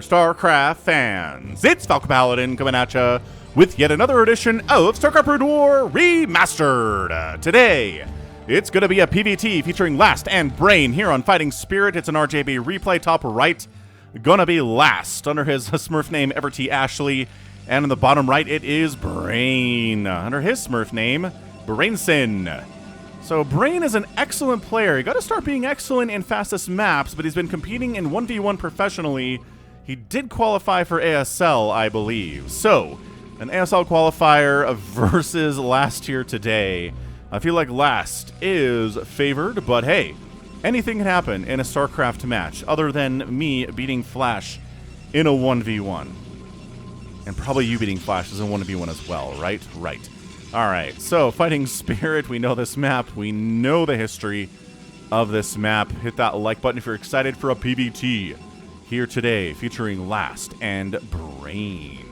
StarCraft fans? It's Falcon Paladin coming at ya with yet another edition of StarCraft Brood War Remastered. Today, it's going to be a PvT featuring Last and Brain here on Fighting Spirit. It's an RJB replay top right. Gonna be Last under his Smurf name Everty Ashley. And in the bottom right, it is Brain under his Smurf name Brainson. So Brain is an excellent player. He got to start being excellent in fastest maps, but he's been competing in 1v1 professionally. He did qualify for ASL, I believe. So, an ASL qualifier versus Last here today. I feel like Last is favored, but hey, anything can happen in a StarCraft match other than me beating Flash in a 1v1. And probably you beating Flash is a 1v1 as well, right? Right. Alright, so Fighting Spirit, we know this map, we know the history of this map. Hit that like button if you're excited for a PvT here today, featuring Last and Brain.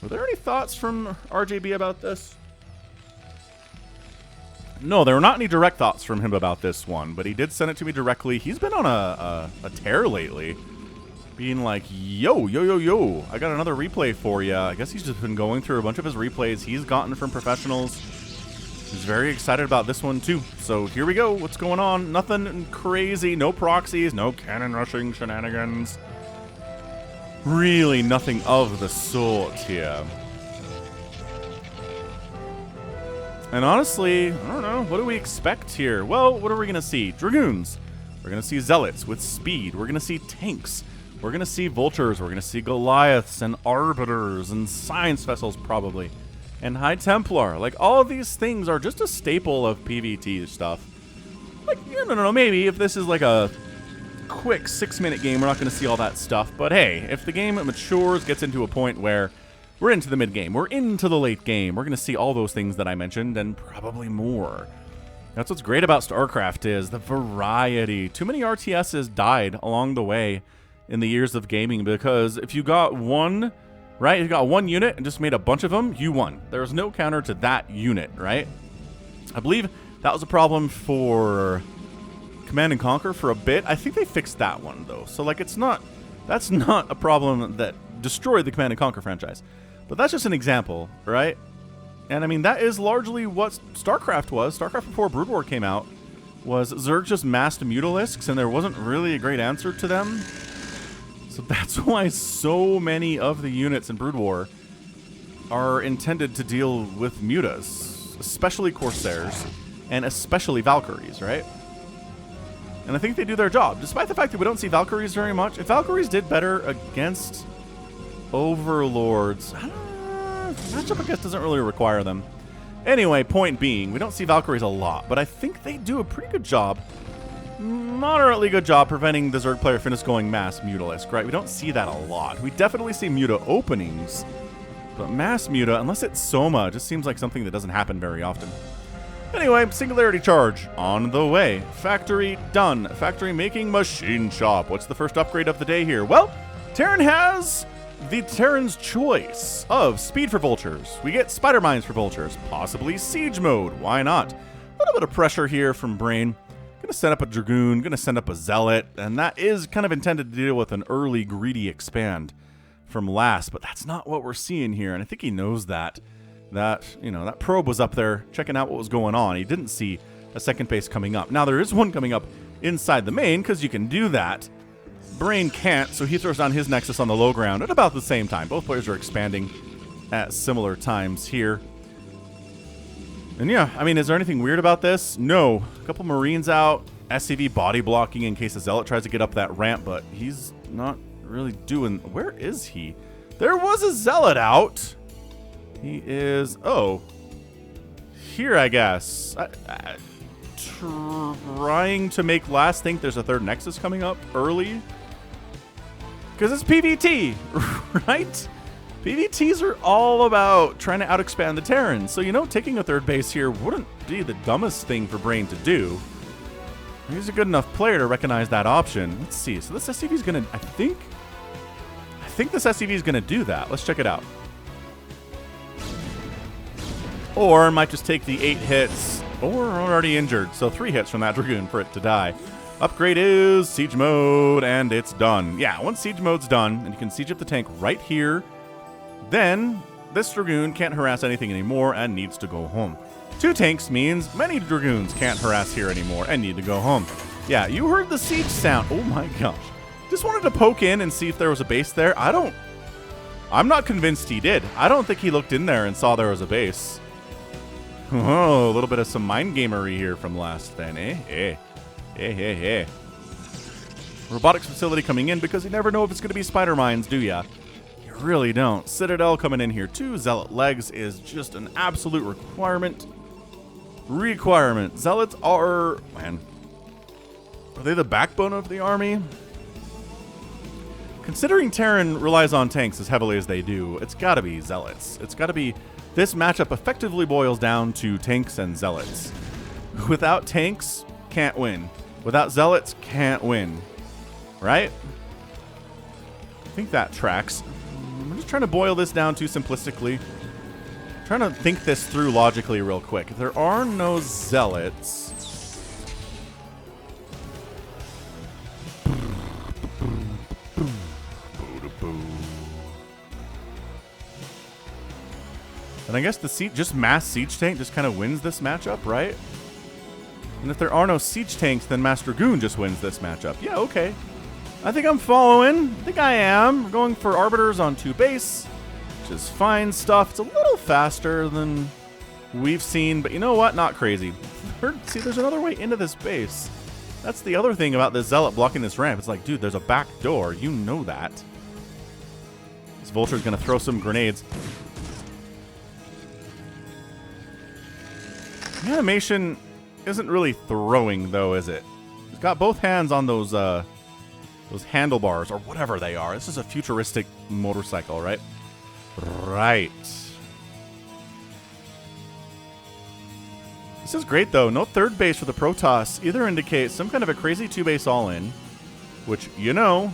Were there any thoughts from RJB about this? No, there were not any direct thoughts from him about this one, but he did send it to me directly. He's been on a tear lately. Being like, yo, I got another replay for you. I guess he's just been going through a bunch of his replays he's gotten from professionals. He's very excited about this one, too. So here we go. What's going on? Nothing crazy. No proxies. No cannon rushing shenanigans. Really nothing of the sort here. And honestly, I don't know. What do we expect here? Well, what are we going to see? Dragoons. We're going to see Zealots with speed. We're going to see tanks. We're going to see Vultures, we're going to see Goliaths, and Arbiters, and Science Vessels, probably. And High Templar. Like, all of these things are just a staple of PvT stuff. Like, no, maybe if this is like a quick 6-minute game, we're not going to see all that stuff. But hey, if the game matures, gets into a point where we're into the mid-game, we're into the late game, we're going to see all those things that I mentioned, and probably more. That's what's great about StarCraft is the variety. Too many RTSs died along the way in the years of gaming, because if you got one, right, you got one unit and just made a bunch of them, you won. There's no counter to that unit, right? I believe that was a problem for Command and Conquer for a bit. I think they fixed that one, though. So, like, that's not a problem that destroyed the Command and Conquer franchise. But that's just an example, right? And, I mean, that is largely what StarCraft was. StarCraft before Brood War came out was Zerg just massed Mutalisks, and there wasn't really a great answer to them. So that's why so many of the units in Brood War are intended to deal with mutas, especially Corsairs, and especially Valkyries, right? And I think they do their job, despite the fact that we don't see Valkyries very much. If Valkyries did better against Overlords, matchup, I guess, doesn't really require them. Anyway, point being, we don't see Valkyries a lot, but I think they do a pretty good job, moderately good job, preventing the Zerg player finish going mass Mutalisk, right? We don't see that a lot. We definitely see Muta openings, but mass Muta, unless it's Soma, just seems like something that doesn't happen very often. Anyway, Singularity Charge on the way. Factory done. Factory making machine shop. What's the first upgrade of the day here? Well, Terran has the Terran's choice of speed for Vultures. We get Spider Mines for Vultures, possibly Siege Mode. Why not? A little bit of pressure here from Brain. Gonna send up a Dragoon, gonna send up a Zealot, and that is kind of intended to deal with an early greedy expand from Last, but that's not what we're seeing here, and I think he knows that. That probe was up there checking out what was going on. He didn't see a second base coming up. Now there is one coming up inside the main, because you can do that. Brain can't, so he throws down his Nexus on the low ground at about the same time. Both players are expanding at similar times here. And yeah, I mean, is there anything weird about this? No. A couple Marines out, SCV body blocking in case a Zealot tries to get up that ramp, but he's not really doing... Where is he? There was a Zealot out. He is... Oh. Here, I guess. Trying to make Last think there's a third Nexus coming up early. Because it's PvT, right? PvTs are all about trying to out-expand the Terrans, so, taking a third base here wouldn't be the dumbest thing for Brain to do. He's a good enough player to recognize that option. Let's see. So this SCV is going to, I think this SCV is going to do that. Let's check it out. Or might just take the 8 hits, or already injured, so 3 hits from that Dragoon for it to die. Upgrade is siege mode, and it's done. Yeah, once siege mode's done, and you can siege up the tank right here, then this Dragoon can't harass anything anymore and needs to go home. 2 tanks means many Dragoons can't harass here anymore and need to go home. Yeah, you heard the siege sound. Oh my gosh. Just wanted to poke in and see if there was a base there. I'm not convinced he did. I don't think he looked in there and saw there was a base. Oh, a little bit of some mind gamery here from last then, eh? Robotics facility coming in because you never know if it's going to be spider mines, do ya? You really don't. Citadel coming in here too. Zealot legs is just an absolute requirement. Zealots are, man, are they the backbone of the army? Considering Terran relies on tanks as heavily as they do, it's got to be Zealots. It's got to be. This matchup effectively boils down to tanks and Zealots. Without tanks, can't win. Without Zealots, can't win. Right? I think that tracks. I'm just trying to boil this down too simplistically. Trying to think this through logically real quick. If there are no Zealots, and I guess the just mass siege tank just kind of wins this matchup, right? And if there are no siege tanks, then Mass Dragoon just wins this matchup. Yeah, okay. I think I'm following. I think I am. We're going for Arbiters on 2 base, which is fine stuff. It's a little faster than we've seen, but you know what? Not crazy. See, there's another way into this base. That's the other thing about this Zealot blocking this ramp. It's like, dude, there's a back door. You know that. This Vulture's going to throw some grenades. The animation isn't really throwing, though, is it? He's got both hands on those handlebars, or whatever they are. This is a futuristic motorcycle, right? Right. This is great, though. No 3rd base for the Protoss either indicates some kind of a crazy 2-base all-in, which, you know,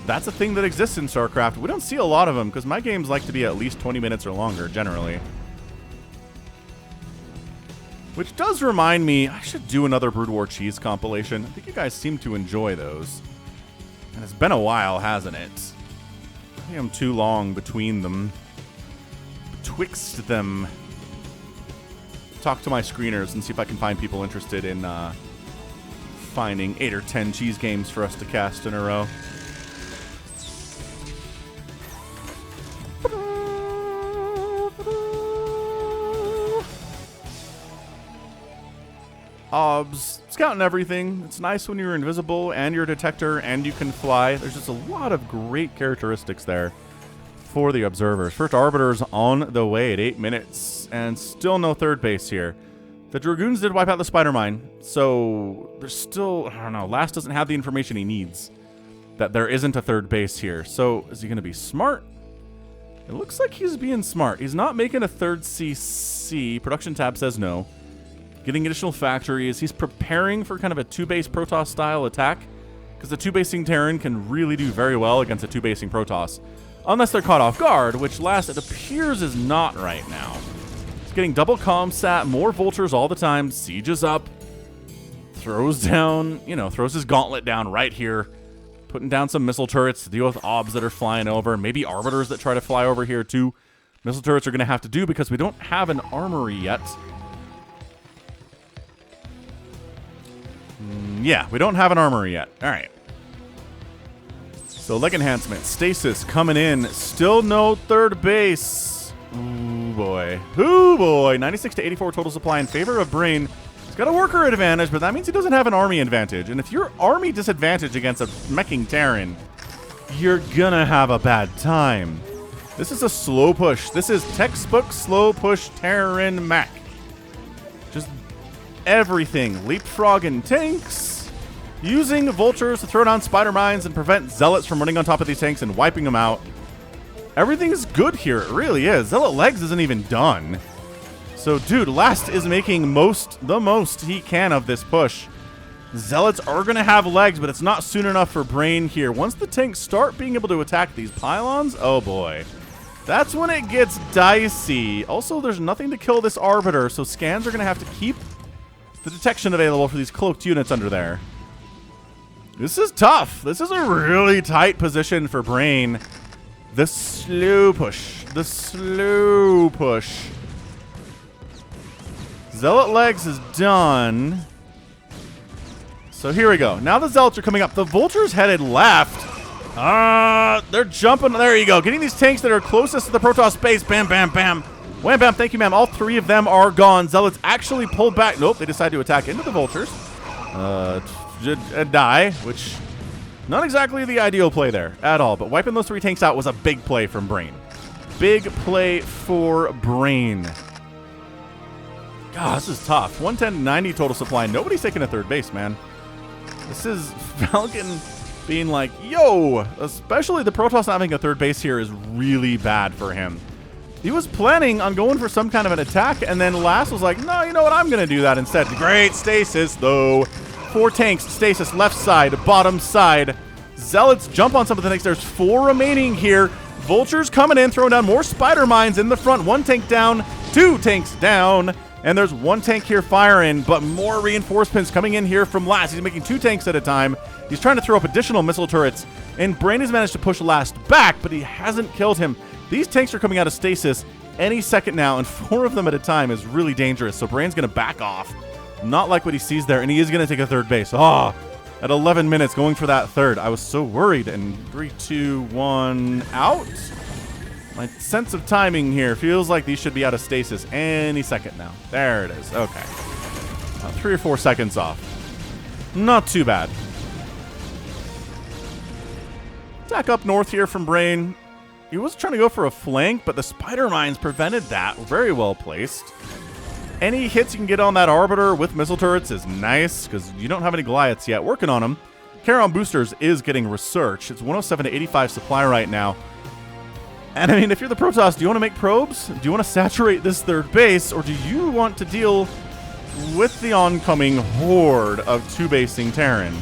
that's a thing that exists in StarCraft. We don't see a lot of them, because my games like to be at least 20 minutes or longer, generally. Which does remind me, I should do another Brood War Cheese compilation. I think you guys seem to enjoy those. And it's been a while, hasn't it? I think I'm too long between them. Betwixt them. Talk to my screeners and see if I can find people interested in finding 8 or 10 cheese games for us to cast in a row. Obs, scouting everything. It's nice when you're invisible and you're a detector and you can fly. There's just a lot of great characteristics there for the observers. First Arbiters on the way at 8 minutes and still no 3rd base here. The Dragoons did wipe out the spider mine, so there's still, I don't know, Last doesn't have the information he needs that there isn't a 3rd base here. So is he going to be smart? It looks like he's being smart. He's not making a 3rd CC. Production tab says no. Getting additional factories. He's preparing for kind of a 2-base Protoss style attack, because the 2-basing Terran can really do very well against a 2-basing Protoss, unless they're caught off guard, which Last, it appears, is not right now. He's getting double comsat, more Vultures all the time, sieges up, throws down, you know, throws his gauntlet down right here, putting down some missile turrets to deal with obs that are flying over, maybe Arbiters that try to fly over here too. Missile turrets are going to have to do because we don't have an armory yet. Yeah, we don't have an armory yet. All right. So leg enhancement, stasis coming in. Still no 3rd base. Ooh boy. Ooh boy. 96 to 84 total supply in favor of Brain. He's got a worker advantage, but that means he doesn't have an army advantage. And if you're army disadvantage against a meching Terran, you're gonna have a bad time. This is a slow push. This is textbook slow push Terran mech. Just everything. Leapfrogging tanks, using Vultures to throw down spider mines and prevent Zealots from running on top of these tanks and wiping them out. Everything is good here. It really is. Zealot legs isn't even done. So, dude, Last is making the most he can of this push. Zealots are going to have legs, but it's not soon enough for Brain here. Once the tanks start being able to attack these pylons, oh boy. That's when it gets dicey. Also, there's nothing to kill this Arbiter, so scans are going to have to keep the detection available for these cloaked units under there. This is tough. This is a really tight position for Brain. The slow push. The slow push. Zealot legs is done. So here we go. Now the Zealots are coming up. The Vulture's headed left. They're jumping. There you go. Getting these tanks that are closest to the Protoss base. Bam, bam, bam. Wham, bam. Thank you, ma'am. All three of them are gone. Zealots actually pulled back. Nope, they decide to attack into the Vultures. Die, which not exactly the ideal play there at all. But wiping those three tanks out was a big play from Brain. Big play for Brain. God, this is tough. 110, 90 total supply. Nobody's taking a third base, man. This is Falcon being like, yo, especially the Protoss not having a third base here is really bad for him. He was planning on going for some kind of an attack, and then Last was like, no, you know what, I'm going to do that instead. Great stasis, though. 4 tanks, stasis, left side, bottom side. Zealots jump on some of the tanks. There's 4 remaining here. Vultures coming in, throwing down more spider mines in the front. 1 tank down, 2 tanks down. And there's 1 tank here firing, but more reinforcements coming in here from Last. He's making 2 tanks at a time. He's trying to throw up additional missile turrets, and Brain has managed to push Last back, but he hasn't killed him. These tanks are coming out of stasis any second now, and 4 of them at a time is really dangerous. So Brain's going to back off. Not like what he sees there, and he is going to take a third base. At 11 minutes, going for that third. I was so worried, and 3, 2, 1, out. My sense of timing here feels like these should be out of stasis any second now. There it is. Okay. 3 or 4 seconds off. Not too bad. Attack up north here from Brain. He was trying to go for a flank, but the spider mines prevented that. Very well placed. Any hits you can get on that Arbiter with missile turrets is nice, because you don't have any Goliaths yet. Working on them. Charon Boosters is getting research. It's 107 to 85 supply right now. And I mean, if you're the Protoss, do you want to make probes? Do you want to saturate this third base? Or do you want to deal with the oncoming horde of 2-basing Terran?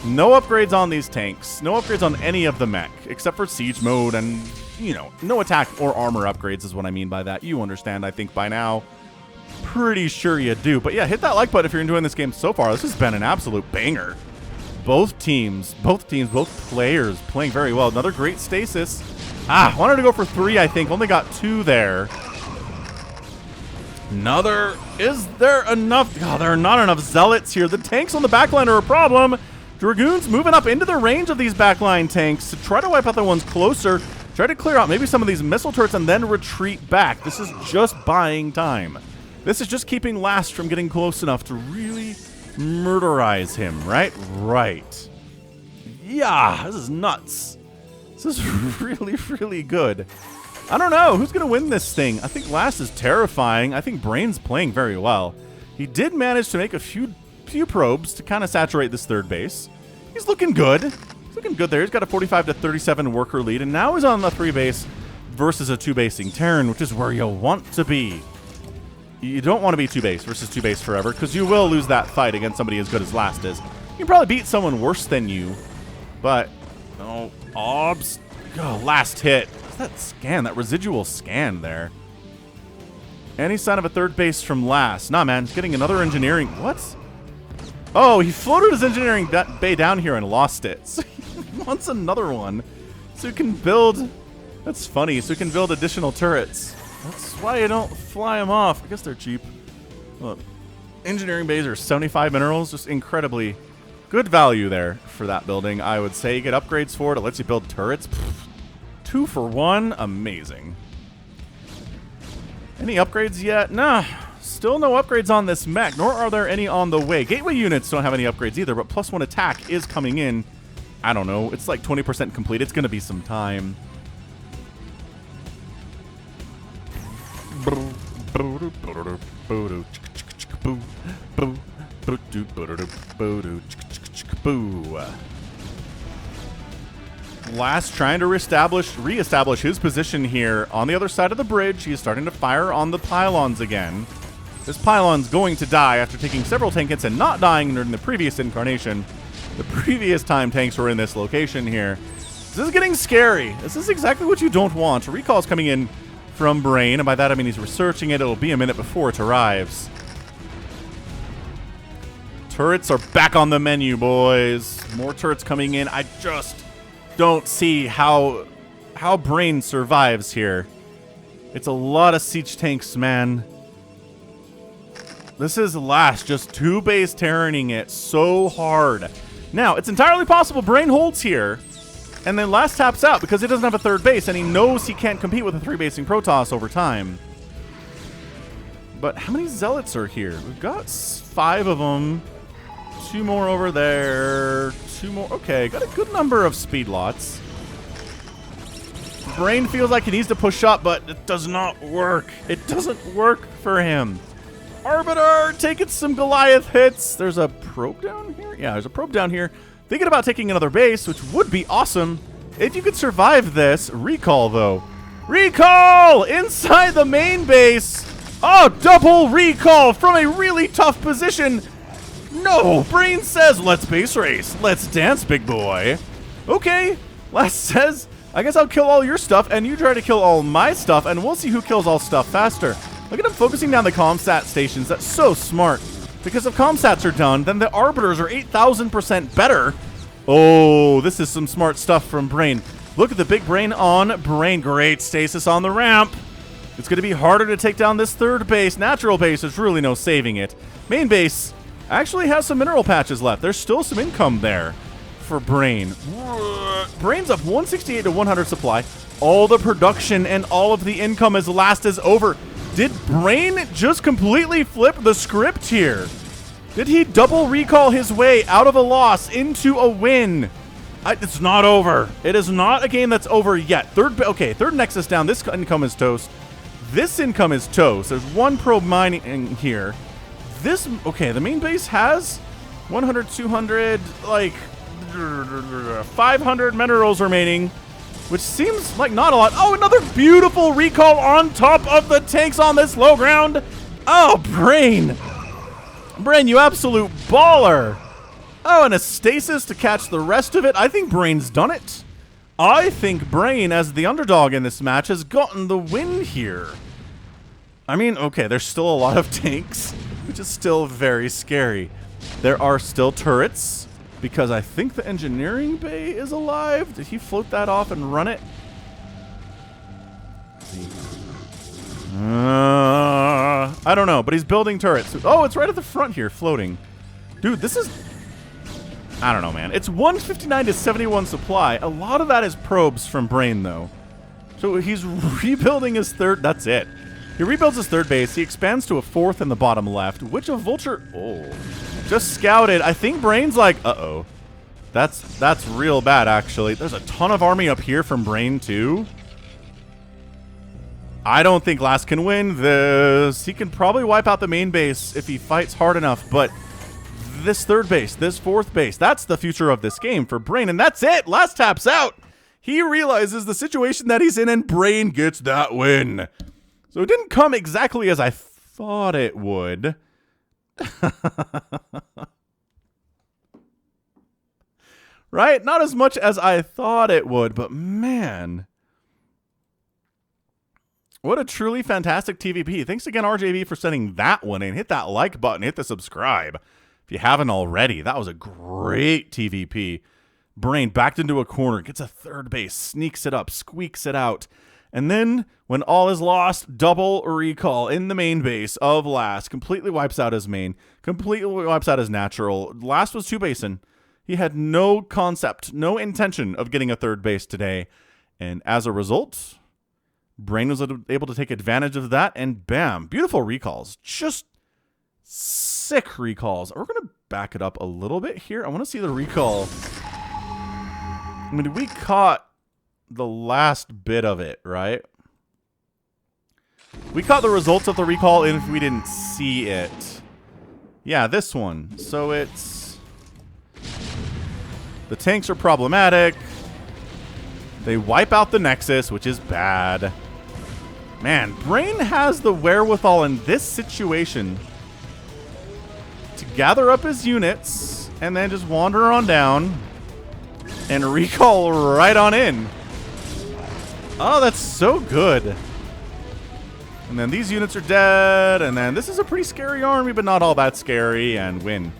No upgrades on these tanks. No upgrades on any of the mech, except for siege mode and, you know, no attack or armor upgrades is what I mean by that. You understand, I think, by now. Pretty sure you do. But yeah, hit that like button if you're enjoying this game so far. This has been an absolute banger. Both teams, both players playing very well. Another great stasis. Wanted to go for 3, I think. Only got 2 there. Another. Is there enough? God, there are not enough Zealots here. The tanks on the backline are a problem. Dragoons moving up into the range of these backline tanks to try to wipe out the ones closer. Try to clear out maybe some of these missile turrets and then retreat back. This is just buying time. This is just keeping Last from getting close enough to really murderize him, right? Right. Yeah, this is nuts. This is really, really good. I don't know. Who's going to win this thing? I think Last is terrifying. I think Brain's playing very well. He did manage to make a few probes to kind of saturate this third base. He's looking good. He's looking good there. He's got a 45 to 37 worker lead, and now he's on the 3 base versus a 2-basing Terran, which is where you want to be. You don't want to be 2-base versus 2-base forever, because you will lose that fight against somebody as good as Last is. You can probably beat someone worse than you, but no. Obs. Oh, last hit. What's that scan? That residual scan there. Any sign of a third base from Last? Nah, man. He's getting another engineering. What? Oh, he floated his engineering bay down here and lost it. So he wants another one. So he can build... That's funny. So he can build additional turrets. That's why you don't fly them off. I guess they're cheap. Look. Engineering bays are 75 minerals. Just incredibly good value there for that building, I would say. You get upgrades for it. It lets you build turrets. Pfft. 2 for 1. Amazing. Any upgrades yet? Nah. Still no upgrades on this mech, nor are there any on the way. Gateway units don't have any upgrades either, but +1 attack is coming in. I don't know. It's like 20% complete. It's going to be some time. Last trying to reestablish his position here on the other side of the bridge. He is starting to fire on the pylons again. This pylon's going to die after taking several tank hits and not dying during the previous incarnation. The previous time tanks were in this location here. This is getting scary. This is exactly what you don't want. Recall's coming in from Brain, and by that I mean he's researching it. It'll be a minute before it arrives. Turrets are back on the menu, boys. More turrets coming in. I just don't see how Brain survives here. It's a lot of siege tanks, man. This is last. Just 2 base terraning it so hard. Now, it's entirely possible Brain holds here, and then last taps out because he doesn't have a 3rd base, and he knows he can't compete with a 3-basing Protoss over time. But how many Zealots are here? We've got 5 of them. 2 more over there. 2 more. Okay, got a good number of speed lots. Brain feels like he needs to push up, but it does not work. It doesn't work for him. Arbiter taking some Goliath hits. There's a probe down here? Yeah, there's a probe down here. Thinking about taking another base, which would be awesome if you could survive this. Recall, though. Recall! Inside the main base. Oh, double recall from a really tough position. No, Brain says, let's base race. Let's dance, big boy. Okay, Last says, I guess I'll kill all your stuff, and you try to kill all my stuff, and we'll see who kills all stuff faster. Look at him focusing down the comsat stations. That's so smart. Because if comsats are done, then the arbiters are 8,000% better. Oh, this is some smart stuff from Brain. Look at the big brain on Brain. Great stasis on the ramp. It's going to be harder to take down this third base. Natural base, there's really no saving it. Main base actually has some mineral patches left. There's still some income there for Brain. Brain's up 168 to 100 supply. All the production and all of the income as last is over. Did Brain just completely flip the script here? Did he double recall his way out of a loss into a win? It's not over. It is not a game that's over yet. Third Nexus down. This income is toast. This income is toast. There's one probe mining here. Okay, the main base has 100, 200, like 500 minerals remaining, which seems like not a lot. Oh, another beautiful recall on top of the tanks on this low ground. Oh, Brain. Brain, you absolute baller. Oh, and a stasis to catch the rest of it. I think Brain's done it. I think Brain, as the underdog in this match, has gotten the win here. I mean, okay, there's still a lot of tanks, which is still very scary. There are still turrets, because I think the engineering bay is alive. Did he float that off and run it? I don't know, but he's building turrets. Oh, it's right at the front here, floating. Dude, this is... I don't know, man. It's 159 to 71 supply. A lot of that is probes from Brain, though. So he's rebuilding his third... That's it. He rebuilds his third base. He expands to a fourth in the bottom left, which a vulture... Oh. Just scouted. I think Brain's like, uh-oh. That's real bad, actually. There's a ton of army up here from Brain, too. I don't think Last can win this. He can probably wipe out the main base if he fights hard enough, but this third base, this fourth base, that's the future of this game for Brain, and that's it. Last taps out. He realizes the situation that he's in, and Brain gets that win. So it didn't come exactly as I thought it would. Right? Not as much as I thought it would, but man... What a truly fantastic TVP. Thanks again, RJB, for sending that one in. Hit that like button. Hit the subscribe if you haven't already. That was a great TVP. Brain backed into a corner, gets a third base, sneaks it up, squeaks it out. And then, when all is lost, double recall in the main base of Last. Completely wipes out his main. Completely wipes out his natural. Last was two-basing. He had no concept, no intention of getting a third base today. And as a result... Brain was able to take advantage of that, and bam, beautiful recalls. Just sick recalls. We're going to back it up a little bit here. I want to see the recall. I mean, we caught the last bit of it, right? We caught the results of the recall even if we didn't see it. Yeah, this one. So it's... The tanks are problematic. They wipe out the Nexus, which is bad. Man, Brain has the wherewithal in this situation to gather up his units and then just wander on down and recall right on in. Oh, that's so good. And then these units are dead, and then this is a pretty scary army, but not all that scary, and win.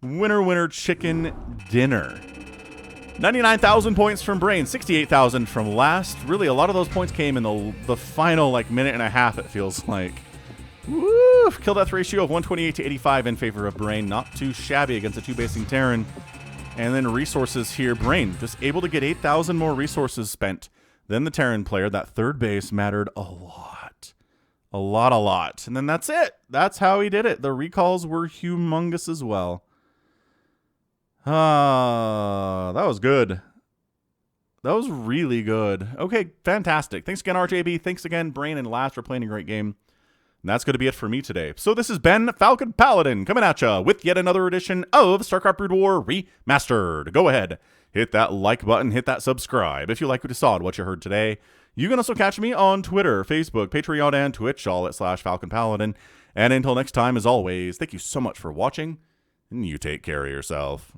Winner, winner, chicken dinner. 99,000 points from Brain, 68,000 from Last. Really, a lot of those points came in the final like minute and a half, it feels like. Woo! Kill death ratio of 128 to 85 in favor of Brain. Not too shabby against a 2-basing Terran. And then resources here. Brain just able to get 8,000 more resources spent than the Terran player. That third base mattered a lot. A lot. And then that's it. That's how he did it. The recalls were humongous as well. That was good. That was really good. Okay, fantastic. Thanks again, RJB. Thanks again, Brain and Last, for playing a great game. And that's going to be it for me today. So this has been Falcon Paladin coming at ya with yet another edition of StarCraft Brood War Remastered. Go ahead, hit that like button, hit that subscribe if you like what you saw and what you heard today. You can also catch me on Twitter, Facebook, Patreon, and Twitch, all at /Falcon Paladin. And until next time, as always, thank you so much for watching, and you take care of yourself.